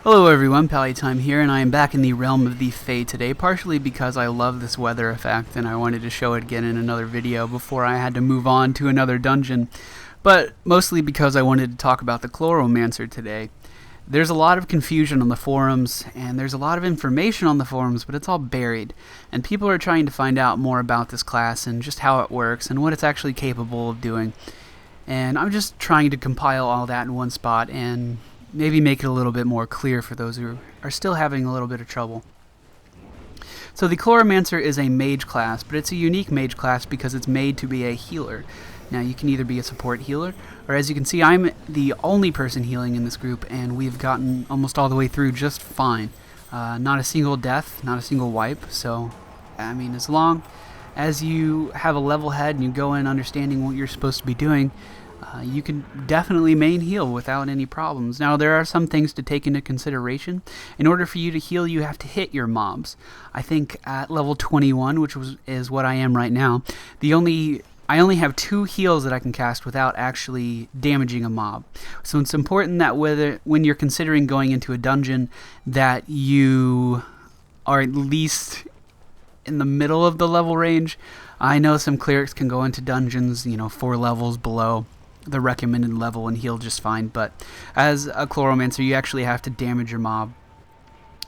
Hello everyone, Pallytime here, and I am back in the realm of the Fae today, partially because I love this weather effect and I wanted to show it again in another video before I had to move on to another dungeon, but mostly because I wanted to talk about the Chloromancer today. There's a lot of confusion on the forums, and there's a lot of information on the forums, but it's all buried, and people are trying to find out more about this class and just how it works and what it's actually capable of doing. And I'm just trying to compile all that in one spot and maybe make it a little bit more clear for those who are still having a little bit of trouble. So the Chloromancer is a mage class, but it's a unique mage class because it's made to be a healer. Now you can either be a support healer, or as you can see, I'm the only person healing in this group, and we've gotten almost all the way through just fine. Not a single death, not a single wipe, so I mean, as long as you have a level head and you go in understanding what you're supposed to be doing, you can definitely main heal without any problems. Now, there are some things to take into consideration. In order for you to heal, you have to hit your mobs. I think at level 21, which is what I am right now, I only have 2 heals that I can cast without actually damaging a mob. So it's important that when you're considering going into a dungeon, that you are at least in the middle of the level range. I know some clerics can go into dungeons, 4 levels below the recommended level and heal just fine, but as a Chloromancer, you actually have to damage your mob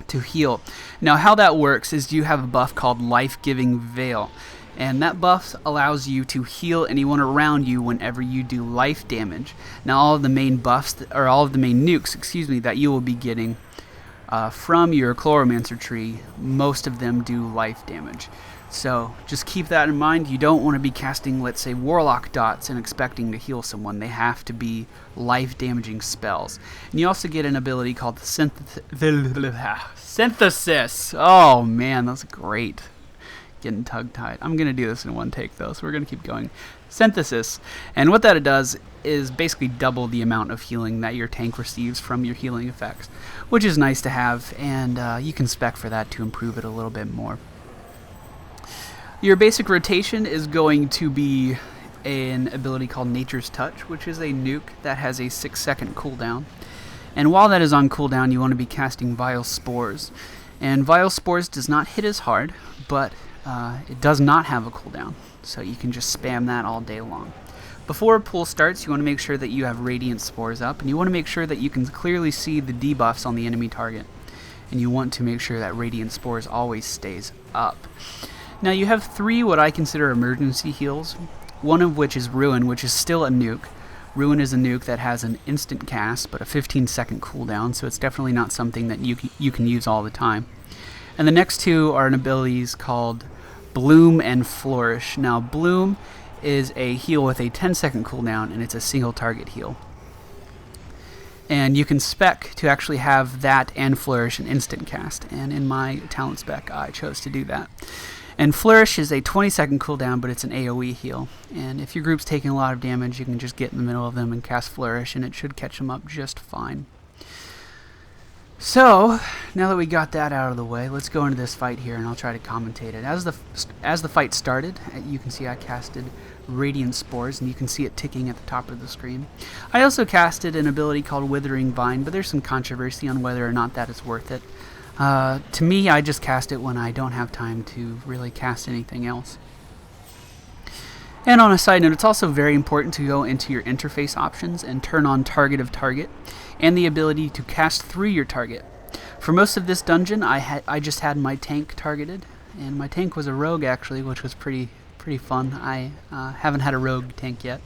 to heal. Now, how that works is you have a buff called Life-Giving Veil, and that buff allows you to heal anyone around you whenever you do life damage. Now, all of the main buffs, or all of the main nukes, that you will be getting from your Chloromancer tree, most of them do life damage. So just keep that in mind. You don't want to be casting, let's say, Warlock dots and expecting to heal someone. They have to be life-damaging spells. And you also get an ability called the Synthesis. Oh man, that's great. Getting tongue-tied. I'm going to do this in one take though, so we're going to keep going. Synthesis. And what that does is basically double the amount of healing that your tank receives from your healing effects, which is nice to have, and you can spec for that to improve it a little bit more. Your basic rotation is going to be an ability called Nature's Touch, which is a nuke that has a 6-second cooldown. And while that is on cooldown, you want to be casting Vile Spores. And Vile Spores does not hit as hard, but it does not have a cooldown, so you can just spam that all day long. Before a pull starts, you want to make sure that you have Radiant Spores up, and you want to make sure that you can clearly see the debuffs on the enemy target. And you want to make sure that Radiant Spores always stays up. Now, you have 3 what I consider emergency heals, one of which is Ruin, which is still a nuke. Ruin is a nuke that has an instant cast, but a 15-second cooldown, so it's definitely not something that you can use all the time. And the next 2 are abilities called Bloom and Flourish. Now, Bloom is a heal with a 10-second cooldown, and it's a single target heal. And you can spec to actually have that and Flourish an instant cast, and in my talent spec, I chose to do that. And Flourish is a 20-second cooldown, but it's an AoE heal. And if your group's taking a lot of damage, you can just get in the middle of them and cast Flourish, and it should catch them up just fine. So, now that we got that out of the way, let's go into this fight here, and I'll try to commentate it. As the fight started, you can see I casted Radiant Spores, and you can see it ticking at the top of the screen. I also casted an ability called Withering Vine, but there's some controversy on whether or not that is worth it. To me, I just cast it when I don't have time to really cast anything else. And on a side note, it's also very important to go into your interface options and turn on Target of Target and the ability to cast through your target. For most of this dungeon, I just had my tank targeted, and my tank was a rogue actually, which was pretty fun. I haven't had a rogue tank yet,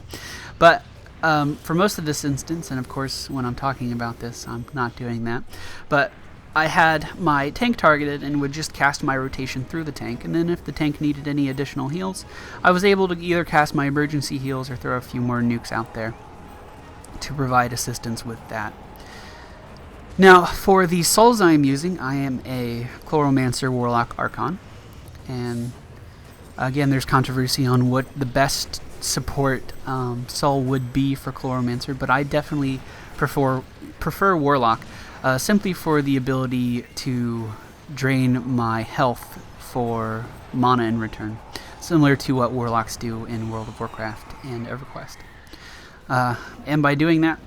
but for most of this instance, and of course when I'm talking about this, I'm not doing that, but I had my tank targeted and would just cast my rotation through the tank, and then if the tank needed any additional heals, I was able to either cast my emergency heals or throw a few more nukes out there to provide assistance with that. Now, for the souls I am using, I am a Chloromancer Warlock Archon, and again, there's controversy on what the best support soul would be for Chloromancer, but I definitely prefer Warlock. Simply for the ability to drain my health for mana in return, similar to what Warlocks do in World of Warcraft and EverQuest. And by doing that,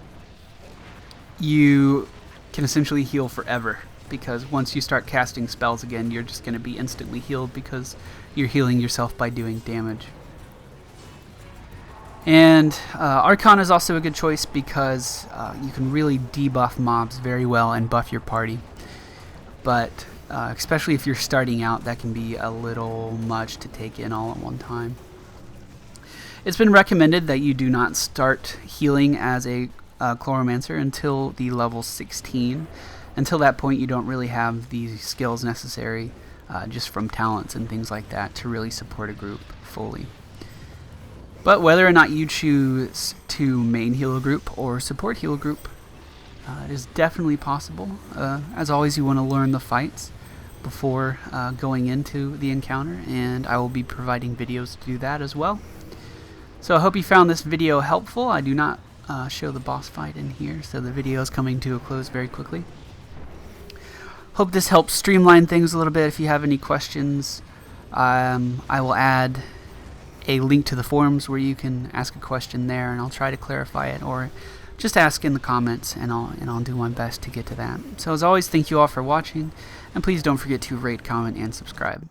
you can essentially heal forever, because once you start casting spells again, you're just going to be instantly healed because you're healing yourself by doing damage. And Archon is also a good choice because you can really debuff mobs very well and buff your party. But especially if you're starting out, that can be a little much to take in all at one time. It's been recommended that you do not start healing as a Chloromancer until the level 16. Until that point, you don't really have the skills necessary just from talents and things like that to really support a group fully. But whether or not you choose to main heal a group or support heal a group, it is definitely possible. As always, you want to learn the fights before going into the encounter, and I will be providing videos to do that as well. So I hope you found this video helpful. I do not show the boss fight in here, so the video is coming to a close very quickly. Hope this helps streamline things a little bit. If you have any questions, I will add a link to the forums where you can ask a question there, and I'll try to clarify it, or just ask in the comments, and I'll do my best to get to that. So as always, thank you all for watching, and please don't forget to rate, comment, and subscribe.